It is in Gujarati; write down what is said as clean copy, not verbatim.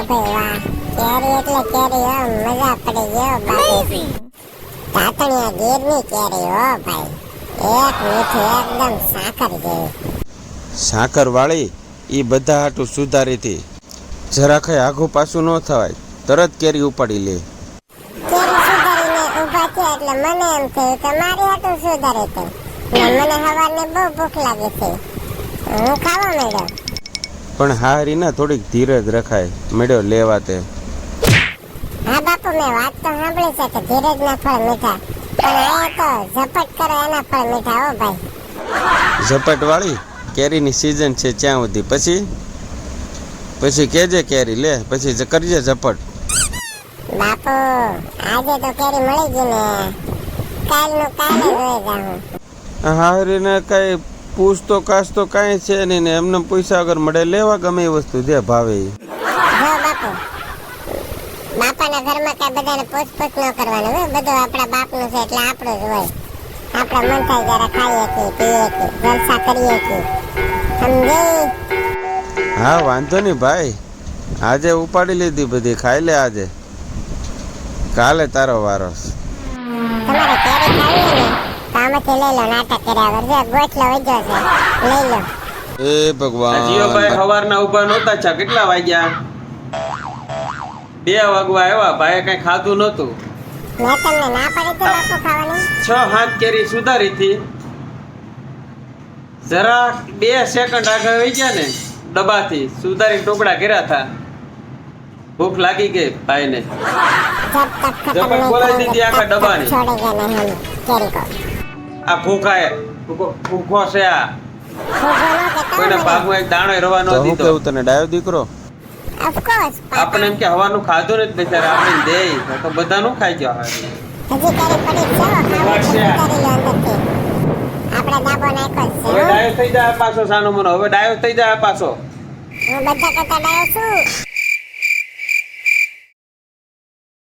વાહ ભાઈ વાહ, કેરી એટલે કેરી હો, મજા પડી ગયો બાકી. તાતણિયા ગીરની કેરી હો ભાઈ, એક મીઠી એકદમ સાકર જેવી. સાકર વાળી એ બધા હાટું સુધારીથી જરા કઈ આઘું પાછું ન થવાય, તરત કેરી ઉપાડી લે. કેરી સુધારીને ઊભા થયા એટલે મને એમ થયું કે મારી હાટું સુધારી તો. મને સવારને બહુ ભૂખ લાગી હતી, હું ખાવા માંડ્યો. પણ હારી ના થોડીક ધીરજ રખાય, મેળ્યો લેવા તે. હા બાપુ, મેં વાત તો સાંભળી છે કે ધીરજના ફળ મીઠા, પણ આ તો ઝપટ કરો એના ફળ મીઠા હો ભાઈ. ઝપટ વાળી કેરીની સિઝન છે ત્યાં સુધી, પછી કેજે કેરી લે, પછી કરજે ઝપટ. બાપુ આજે તો કેરી મળી ગઈ ને, કાલનું કાલે જોઈ જાઉં. હારીને કઈ પૂછતો કાછતો કાંઈ છે નહીં ને, એમને પૈસા વગર મળે લેવા ગમે એ વસ્તુ જે ભાવે એ. જો બાપુ, બાપાના ઘરમાં કઈ બધાને પૂછપૂછ ન કરવાનું હોય, બધું આપણા બાપનું છે એટલે આપણું જ હોય. આપણા મન થાય જરા ખાઈએ કે પીએ કે જલસા કરીએ કે, સમજે? હા વાંધો નહીં ભાઈ, આજે ઉપાડી લીધી બધી, ખાઈ લે આજે, કાલે તારો વારો. તમારે કેરી ખાવી ને તો આમાંથી લઈ લો, નાટક કર્યા વગર. જો ગોઠલો વધ્યો છે, લઈ લો. એ ભગવાન, જીઓભાઈ સવારના ઉભા નહોતા છા, કેટલા વાગ્યા? 2 વાગવા આવ્યા, ભાઈએ કઈ ખાધું નહોતું. મેં તમને ના પાડી હતી બાપુ ખાવાની. 6-7 કેરી સુધારી હતી, જરા 2 સેકન્ડ આગળ વહી ગયા ને ડબ્બાથી સુધારી ટુકડા કર્યા હતા. ભૂખ લાગી ગઈ ભાઈને, જપટ બોલાવી દીધી આખા ડબ્બાની. છોડેગા નહીં હમ કેરી કો. આ ભૂખો છે આ, કોઈને ભાગમાં એક દાણો રવા ન તો હું દીધો. કેવું તને ડાયો દીકરો? Of course. આપણે એમ કે હવાનું ખાધું નથી બેચારા, આપણે દે તો બધાનું ખાઈ ગયો હવે. હજી કેરી પડી છે, ખાવાનું કરી લો અંદરથી. આપણે દાબો નાખ્યો છે. હવે ડાયો થઈ જાય પાછો સાનો મનો, હવે ડાયો થઈ જાય પાછો. હું બધા કરતા ડાયો છું.